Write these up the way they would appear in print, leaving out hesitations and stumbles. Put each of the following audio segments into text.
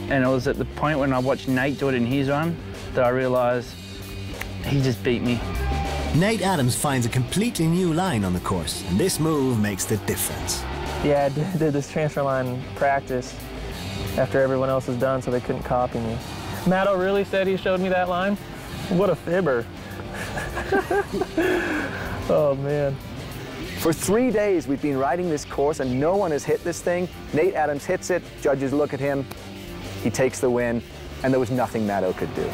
And it was at the point when I watched Nate do it in his run that I realised he just beat me. Nate Adams finds a completely new line on the course, and this move makes the difference. Yeah, I did this transfer line practice after everyone else was done, so they couldn't copy me. Matto really said he showed me that line? What a fibber. Oh, man. For 3 days, we've been riding this course, and no one has hit this thing. Nate Adams hits it, judges look at him, he takes the win, and there was nothing Matto could do.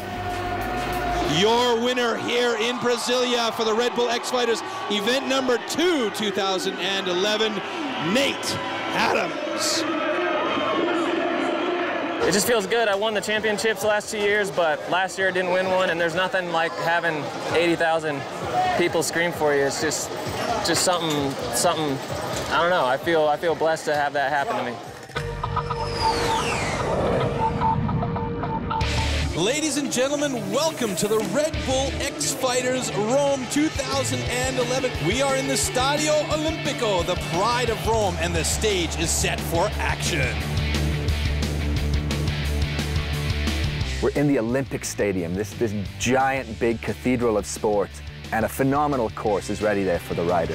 Your winner here in Brasilia for the RedBull X Fighters, event number 2, 2011, Nate Adams. It just feels good. I won the championships the last 2 years, but last year I didn't win one, and there's nothing like having 80,000 people scream for you. It's just something, I don't know. I feel blessed to have that happen to me. Ladies and gentlemen, welcome to the RedBull X Fighters Rome 2011. We are in the Stadio Olimpico, the pride of Rome, and the stage is set for action. We're in the Olympic Stadium, this giant big cathedral of sport, and a phenomenal course is ready there for the rider.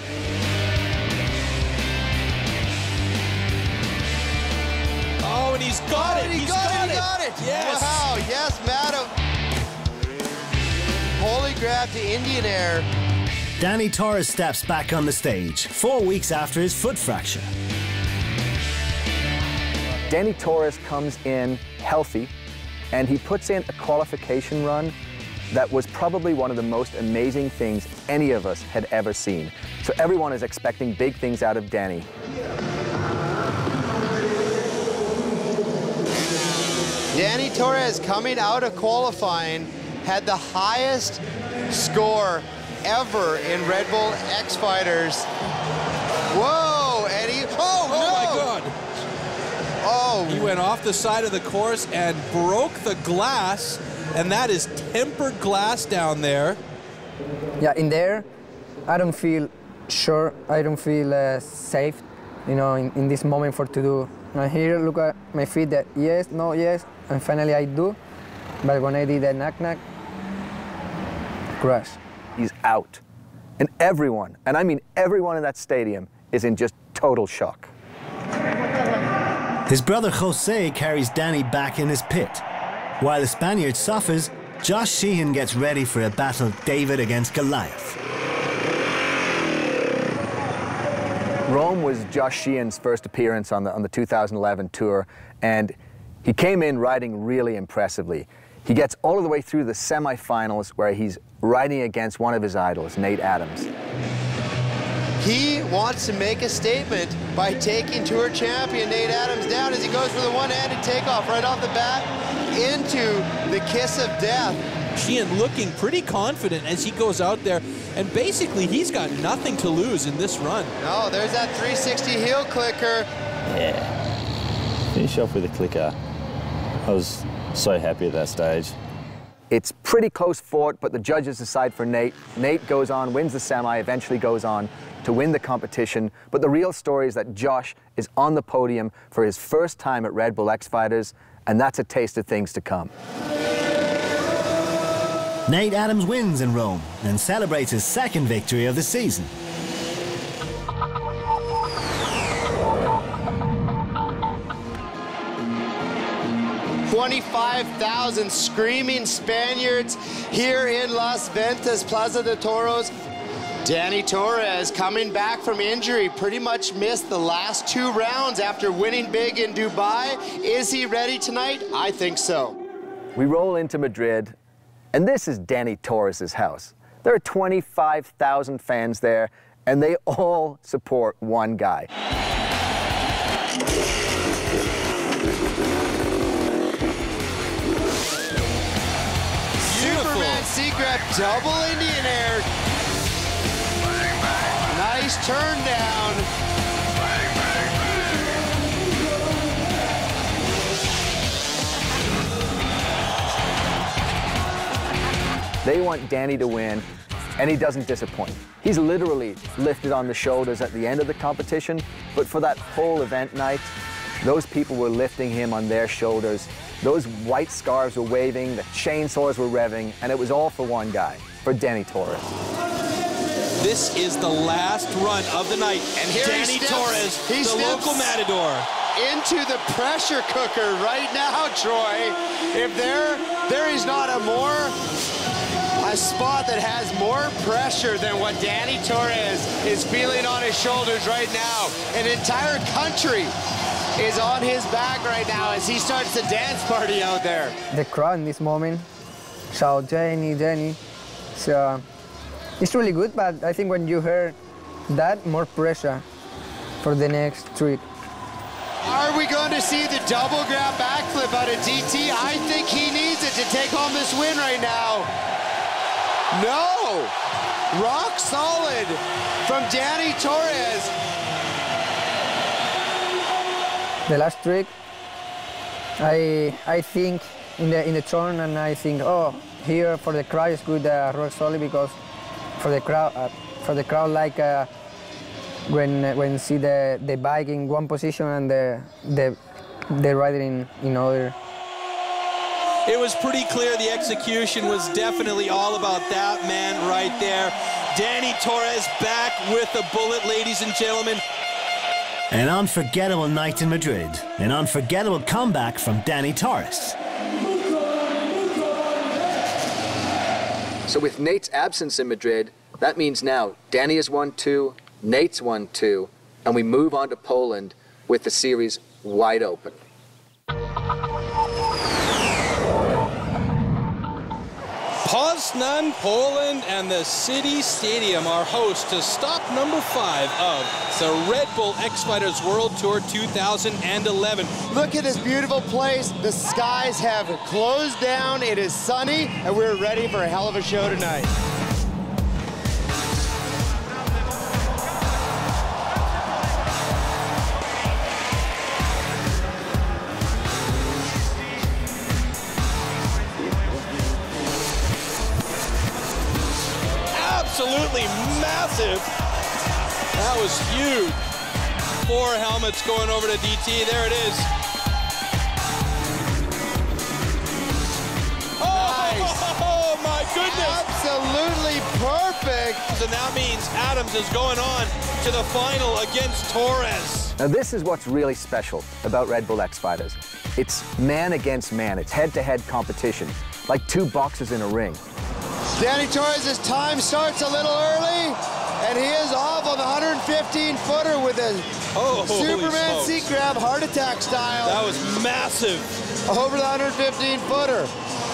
Oh, and he's got it! He's got it! Yes! Wow, yes, Matto. Holy grab to Indian Air. Danny Torres steps back on the stage 4 weeks after his foot fracture. Danny Torres comes in healthy, and he puts in a qualification run that was probably one of the most amazing things any of us had ever seen. So everyone is expecting big things out of Danny. Danny Torres, coming out of qualifying, had the highest score ever in RedBull X Fighters. Whoa, and he, oh my God. Oh. He went off the side of the course and broke the glass, and that is tempered glass down there. Yeah, in there, I don't feel sure, I don't feel safe, you know, in this moment for to do. And here, look at my feet that yes, no, yes, and finally I do. But when I did that knock-knock, crash. He's out. And everyone, and I mean everyone in that stadium, is in just total shock. His brother Jose carries Danny back in his pit. While the Spaniard suffers, Josh Sheehan gets ready for a battle David against Goliath. Rome was Josh Sheehan's first appearance on the 2011 tour, and he came in riding really impressively. He gets all of the way through the semifinals where he's riding against one of his idols, Nate Adams. He wants to make a statement by taking tour champion Nate Adams down as he goes for the one-handed takeoff right off the bat into the kiss of death. Sheehan looking pretty confident as he goes out there, and basically he's got nothing to lose in this run. No, there's that 360 heel clicker. Yeah, finish off with a clicker. I was so happy at that stage. It's pretty close fought, but the judges decide for Nate. Nate goes on, wins the semi, eventually goes on to win the competition. But the real story is that Josh is on the podium for his first time at RedBull X Fighters, and that's a taste of things to come. Nate Adams wins in Rome and celebrates his second victory of the season. $25,000 screaming Spaniards here in Las Ventas, Plaza de Toros. Danny Torres coming back from injury, pretty much missed the last 2 rounds after winning big in Dubai. Is he ready tonight? I think so. We roll into Madrid, and this is Danny Torres' house. There are 25,000 fans there, and they all support one guy. Superman C-grab, double Indian air. Nice turn down. They want Danny to win, and he doesn't disappoint. He's literally lifted on the shoulders at the end of the competition, but for that whole event night, Those people were lifting him on their shoulders. Those white scarves were waving, the chainsaws were revving, and it was all for one guy, for Dani Torres. This is the last run of the night. And here Dani Torres, the local matador. Into the pressure cooker right now, Troy. If there is not a spot that has more pressure than what Dani Torres is feeling on his shoulders right now. An entire country is on his back right now as he starts the dance party out there. The crowd in this moment shout, Dani, Dani. So it's really good, but I think when you hear that, more pressure for the next trick. Are we going to see the double grab backflip out of DT? I think he needs it to take home this win right now. No! Rock solid from Dani Torres. The last trick, I think in the turn, and I think, oh, here for the crowd is good rock solid, because for the crowd like when see the bike in one position and the rider in other. It was pretty clear the execution was definitely all about that man right there. Dani Torres back with the bullet, ladies and gentlemen. An unforgettable night in Madrid. An unforgettable comeback from Dani Torres. So with Nate's absence in Madrid, that means now Dani has won 2, Nate's won 2, and we move on to Poland with the series wide open. Poznan, Poland, and the City Stadium are host to stop number 5 of the Red Bull X Fighters World Tour 2011. Look at this beautiful place. The skies have closed down. It is sunny, and we're ready for a hell of a show tonight. Absolutely massive. That was huge. 4 helmets going over to DT. There it is. Oh, nice. Oh my goodness. Absolutely perfect. And that means Adams is going on to the final against Torres. Now this is what's really special about Red Bull X Fighters. It's man against man. It's head-to-head competition, like 2 boxers in a ring. Dani Torres' time starts a little early, and he is off on the 115-footer with a Superman seat grab, heart attack style. That was massive. Over the 115-footer.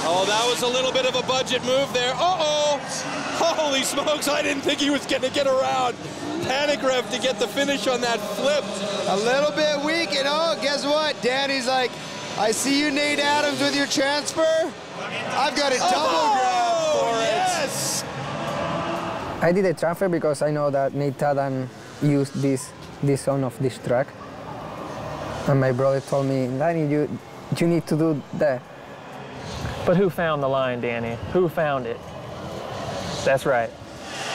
Oh, that was a little bit of a budget move there. Uh-oh! Holy smokes, I didn't think he was going to get around. Panic rev to get the finish on that flip. A little bit weak, and oh, guess what? Dani's like, I see you, Nate Adams, with your transfer. I've got a double grab for it. Yes! I did a transfer because I know that Nate Adams used this zone of this track. And my brother told me, Dani, you need to do that. But who found the line, Dani? Who found it? That's right.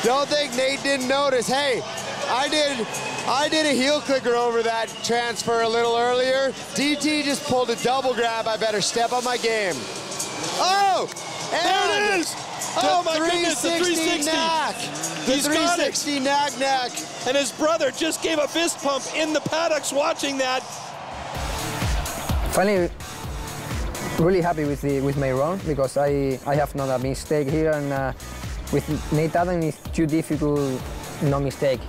Don't think Nate didn't notice. Hey, I did a heel clicker over that transfer a little earlier. DT just pulled a double grab. I better step on my game. Oh! And there it is! Oh my goodness, the 360! Knack. The 360 knack. And his brother just gave a fist pump in the paddocks watching that. Finally, really happy with my run, because I have not a mistake here, and with Nate Adams it's too difficult, no mistake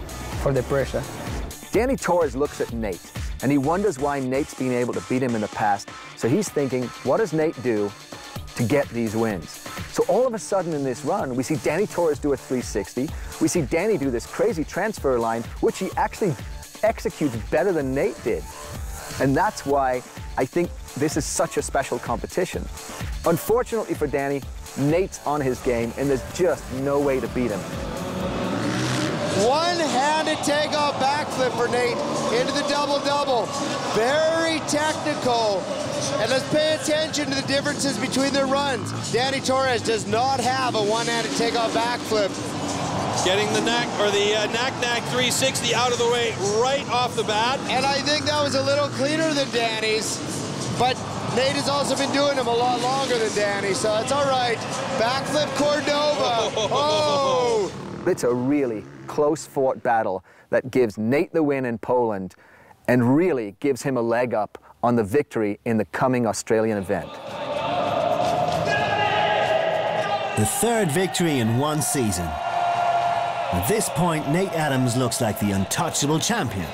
for the pressure. Dani Torres looks at Nate, and he wonders why Nate's been able to beat him in the past. So he's thinking, what does Nate do to get these wins? So all of a sudden in this run, we see Dani Torres do a 360. We see Dani do this crazy transfer line, which he actually executes better than Nate did. And that's why I think this is such a special competition. Unfortunately for Dani, Nate's on his game, and there's just no way to beat him. One-handed takeoff backflip for Nate into the double-double. Very technical. And let's pay attention to the differences between their runs. Dani Torres does not have a one-handed takeoff backflip. Getting the knack 360 out of the way right off the bat. And I think that was a little cleaner than Danny's, but Nate has also been doing them a lot longer than Danny, so it's all right. Backflip Cordova. Oh! It's a really close-fought battle that gives Nate the win in Poland and really gives him a leg up on the victory in the coming Australian event. The third victory in one season. At this point, Nate Adams looks like the untouchable champion.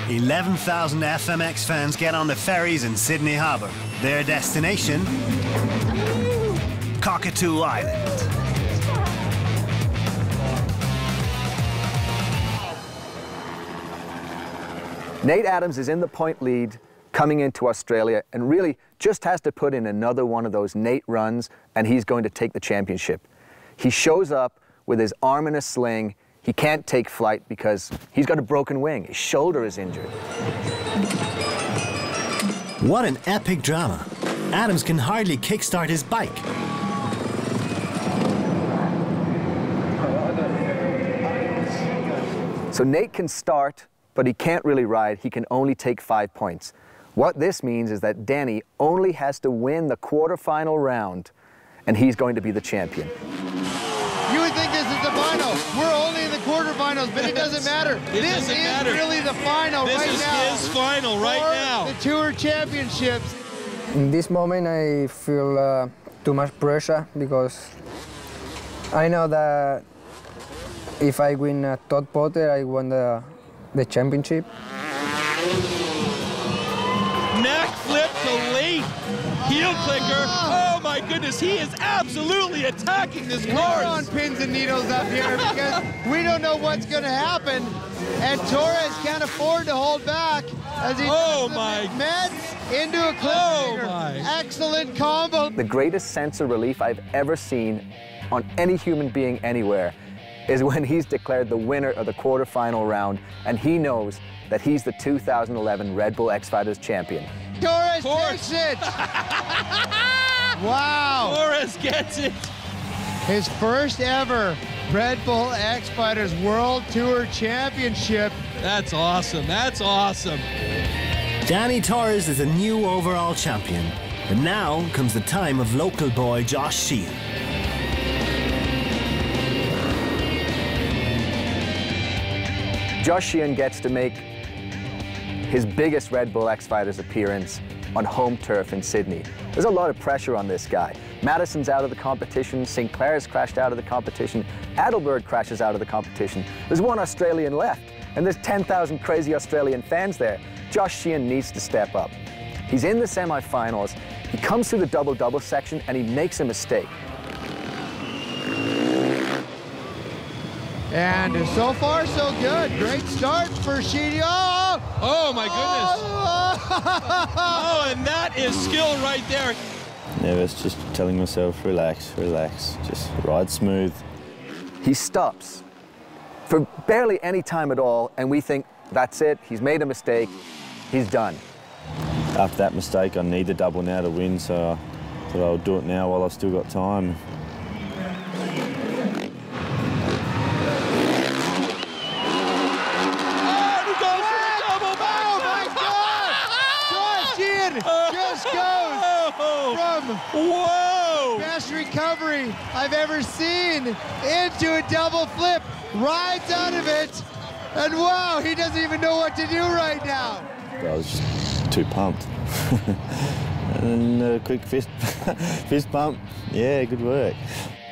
"11,000 FMX fans get on the ferries in Sydney Harbour. Their destination, Cockatoo Island. Nate Adams is in the point lead coming into Australia and really just has to put in another one of those Nate runs and he's going to take the championship. He shows up with his arm in a sling. He can't take flight because he's got a broken wing. His shoulder is injured. What an epic drama. Adams can hardly kickstart his bike. So Nate can start, but he can't really ride. He can only take 5 points. What this means is that Danny only has to win the quarterfinal round, and he's going to be the champion. You would think this is the final. We're only in the quarterfinals, but it doesn't matter. This is really the final right now. This is his final right now. The Tour Championships. In this moment, I feel too much pressure because I know that if I win Todd Potter, I won the championship. Neck flip to late. Heel clicker. Oh my goodness, he is absolutely attacking this course. We're on pins and needles up here because we don't know what's going to happen. And Torres can't afford to hold back as he meds into a cliffhanger. Excellent combo. The greatest sense of relief I've ever seen on any human being anywhere is when he's declared the winner of the quarterfinal round and he knows that he's the 2011 Red Bull X Fighters champion. Torres takes it! Wow! Torres gets it! His first ever Red Bull X Fighters World Tour Championship. That's awesome, that's awesome. Danny Torres is a new overall champion. And now comes the time of local boy Josh Sheehan. Josh Sheehan gets to make his biggest Red Bull X Fighters appearance on home turf in Sydney. There's a lot of pressure on this guy. Madison's out of the competition, St. Clair's crashed out of the competition, Adelberg crashes out of the competition. There's one Australian left, and there's 10,000 crazy Australian fans there. Josh Sheehan needs to step up. He's in the semi-finals, he comes through the double-double section, and he makes a mistake. And so far, so good. Great start for Sheedy. Oh my goodness. Oh, and that is skill right there. Nervous, just telling myself, relax, relax, just ride smooth. He stops for barely any time at all, and we think, that's it, he's made a mistake, he's done. After that mistake, I need the double now to win, so I thought I'll do it now while I've still got time. Just goes from best recovery I've ever seen into a double flip, rides out of it, and wow, he doesn't even know what to do right now. I was just too pumped. And a quick fist pump. Yeah, good work.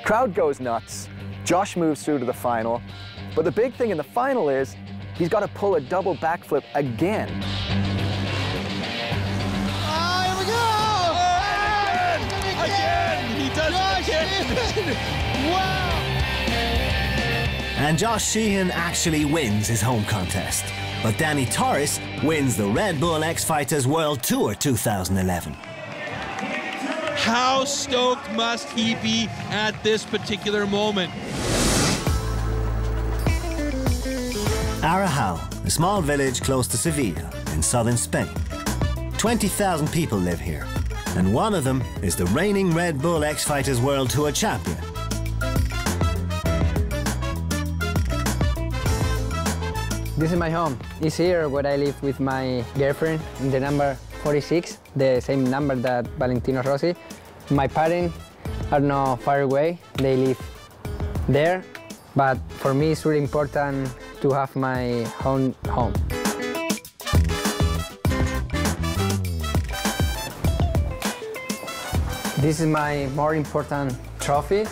Crowd goes nuts. Josh moves through to the final, but the big thing in the final is he's got to pull a double backflip again. Again! He does it again! Wow! And Josh Sheehan actually wins his home contest. But Danny Torres wins the Red Bull X Fighters World Tour 2011. How stoked must he be at this particular moment? Arajal, a small village close to Sevilla in southern Spain. 20,000 people live here, and one of them is the reigning Red Bull X Fighters World Tour champion. This is my home. It's here where I live with my girlfriend in the number 46, the same number that Valentino Rossi. My parents are not far away, they live there, but for me it's really important to have my own home. This is my more important trophy.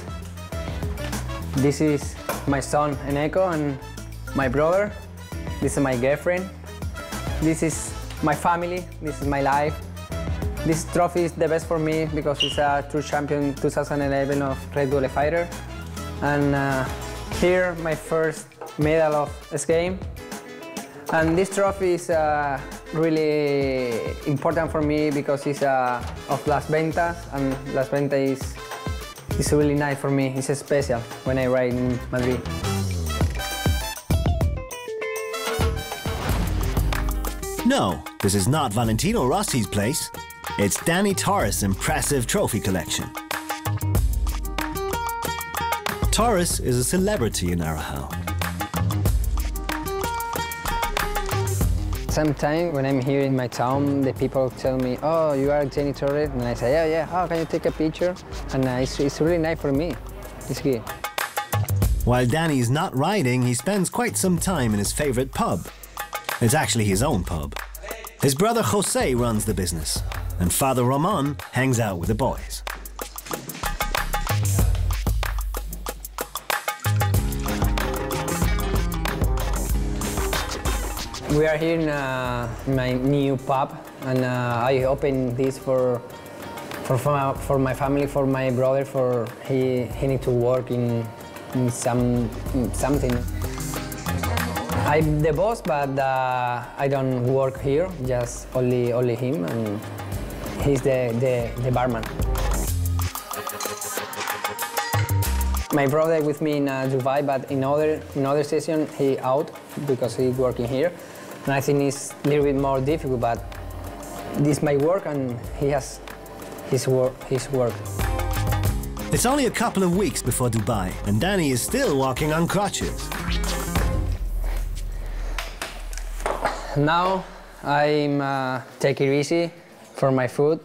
This is my son Eneko and my brother. This is my girlfriend. This is my family. This is my life. This trophy is the best for me because it's a true champion 2011 of RedBull X Fighters. And here, my first medal of skate. And this trophy is really important for me because it's of Las Ventas, and Las Ventas is really nice for me. It's special when I ride in Madrid. No, this is not Valentino Rossi's place. It's Danny Torres' impressive trophy collection. Torres is a celebrity in Arajal. Sometimes when I'm here in my town, the people tell me, "Oh, you are Danny Torres," and I say, "Yeah, yeah. Oh, can you take a picture?" And it's really nice for me. It's good. While Danny is not riding, he spends quite some time in his favorite pub. It's actually his own pub. His brother Jose runs the business, and Father Ramon hangs out with the boys. We are here in my new pub, and I opened this for my family, for my brother, for he need to work in something. I'm the boss, but I don't work here, just only him, and he's the barman. My brother with me in Dubai, but in other session he out because he's working here, and I think it's a little bit more difficult. But this is my work, and he has his work. It's only a couple of weeks before Dubai, and Danny is still walking on crutches. Now I'm take it easy for my food.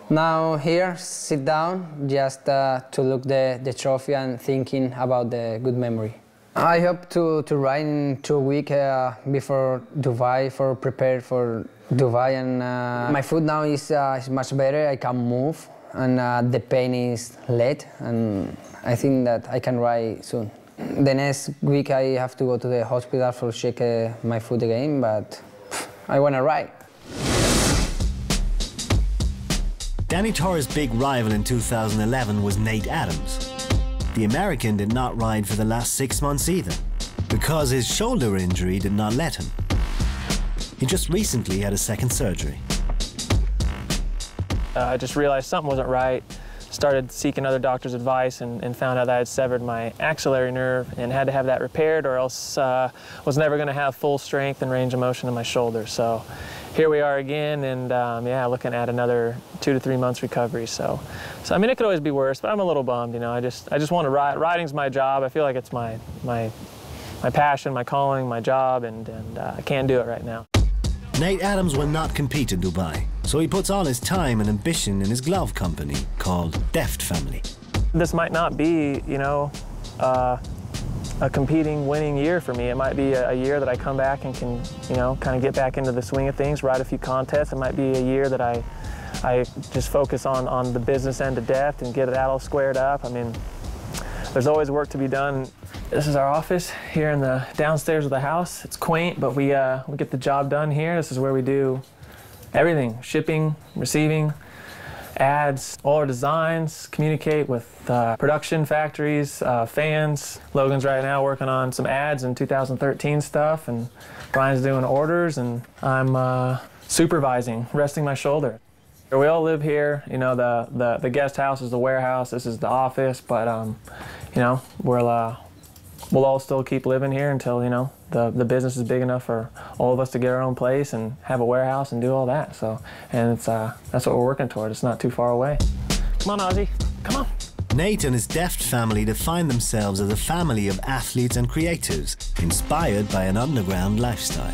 Now here, sit down, just to look the trophy and thinking about the good memory. I hope to ride in 2 weeks before Dubai, for prepare for Dubai, and my food now is much better. I can move, and the pain is late, and I think that I can ride soon. The next week I have to go to the hospital for check my foot again, but I want to ride. Danny Torres' big rival in 2011 was Nate Adams. The American did not ride for the last 6 months either, because his shoulder injury did not let him. He just recently had a second surgery. I just realized something wasn't right. Started seeking other doctors' advice and found out that I had severed my axillary nerve and had to have that repaired, or else was never going to have full strength and range of motion in my shoulder. So here we are again, and yeah, looking at another 2 to 3 months recovery. So I mean, it could always be worse, but I'm a little bummed. You know, I just want to ride. Riding's my job. I feel like it's my passion, my calling, my job, and I can't do it right now. Nate Adams will not compete in Dubai, so he puts all his time and ambition in his glove company called Deft Family. This might not be, you know, a competing, winning year for me. It might be a year that I come back and can, you know, kind of get back into the swing of things, ride a few contests. It might be a year that I just focus on the business end of Deft and get that all squared up. I mean, there's always work to be done. This is our office here in the downstairs of the house. It's quaint, but we get the job done here. This is where we do everything: shipping, receiving, ads, all our designs, communicate with production factories, fans. Logan's right now working on some ads in 2013 stuff, and Brian's doing orders, and I'm supervising, resting my shoulder. We all live here. You know, the guest house is the warehouse. This is the office, but you know, we'll all still keep living here until, you know, the business is big enough for all of us to get our own place and have a warehouse and do all that. So, and it's, that's what we're working toward. It's not too far away. Come on, Ozzy, come on. Nate and his deft family define themselves as a family of athletes and creators, inspired by an underground lifestyle.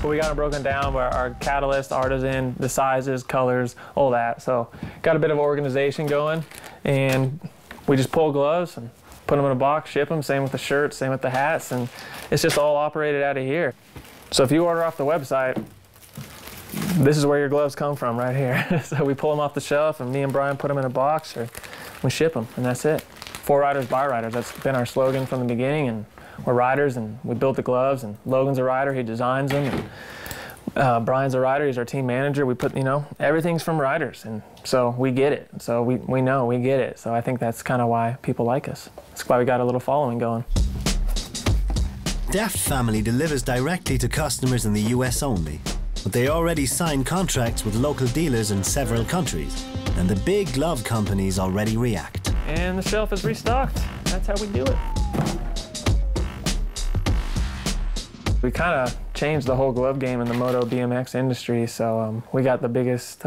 We got it broken down where our catalyst, artisan, the sizes, colors, all that. So got a bit of organization going, and we just pull gloves and put them in a box, ship them. Same with the shirts, same with the hats, and it's just all operated out of here. So if you order off the website, this is where your gloves come from, right here. So we pull them off the shelf, and me and Brian put them in a box, or we ship them, and that's it. For riders, by riders. That's been our slogan from the beginning, and we're riders, and we built the gloves, and Logan's a rider, he designs them, and Brian's a rider, he's our team manager. We put, you know, everything's from riders, and so we get it. So we know, we get it. So I think that's kind of why people like us. That's why we got a little following going. Deft Family delivers directly to customers in the US only, but they already signed contracts with local dealers in several countries, and the big glove companies already react. And the shelf is restocked. That's how we do it. We kind of changed the whole glove game in the moto BMX industry, so we got the biggest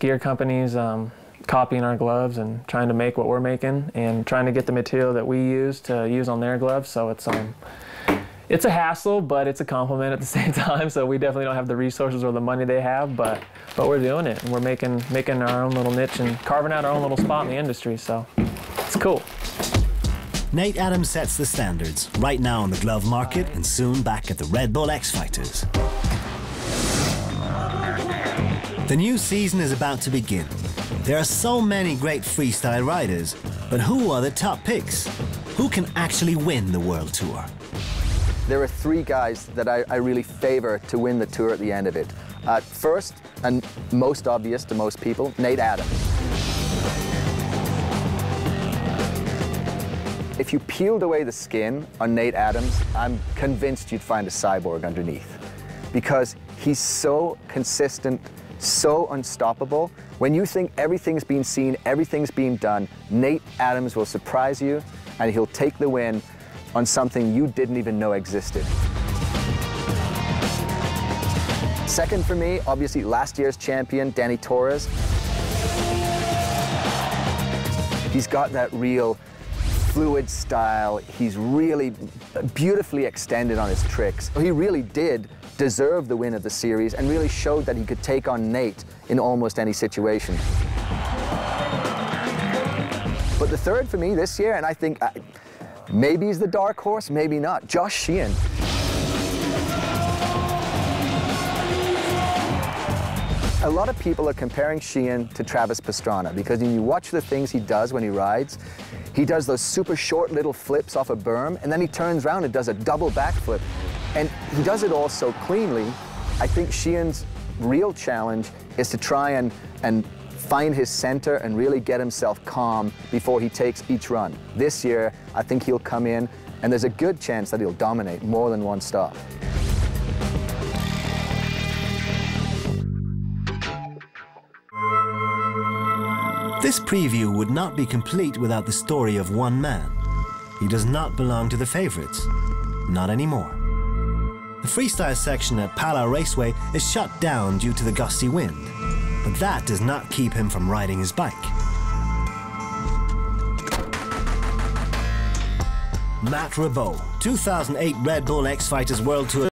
gear companies copying our gloves and trying to make what we're making and trying to get the material that we use to use on their gloves. So it's a hassle, but it's a compliment at the same time. So we definitely don't have the resources or the money they have, but we're doing it, and we're making our own little niche and carving out our own little spot in the industry. So it's cool. Nate Adams sets the standards, right now in the glove market and soon back at the RedBull X Fighters. The new season is about to begin. There are so many great freestyle riders, but who are the top picks? Who can actually win the World Tour? There are three guys that I really favor to win the Tour at the end of it. First, and most obvious to most people, Nate Adams. If you peeled away the skin on Nate Adams, I'm convinced you'd find a cyborg underneath, because he's so consistent, so unstoppable. When you think everything's been seen, everything's been done, Nate Adams will surprise you, and he'll take the win on something you didn't even know existed. Second for me, obviously last year's champion, Danny Torres. He's got that real fluid style. He's really beautifully extended on his tricks. He really did deserve the win of the series and really showed that he could take on Nate in almost any situation. But the third for me this year, and I think maybe he's the dark horse, maybe not, Josh Sheehan. A lot of people are comparing Sheehan to Travis Pastrana because when you watch the things he does when he rides, he does those super short little flips off a berm, and then he turns around and does a double backflip. And he does it all so cleanly. I think Sheehan's real challenge is to try and find his center and really get himself calm before he takes each run. This year, I think he'll come in, and there's a good chance that he'll dominate more than one stop. This preview would not be complete without the story of one man. He does not belong to the favorites. Not anymore. The freestyle section at Pala Raceway is shut down due to the gusty wind, but that does not keep him from riding his bike. Matt Ribot, 2008 RedBull X Fighters World Tour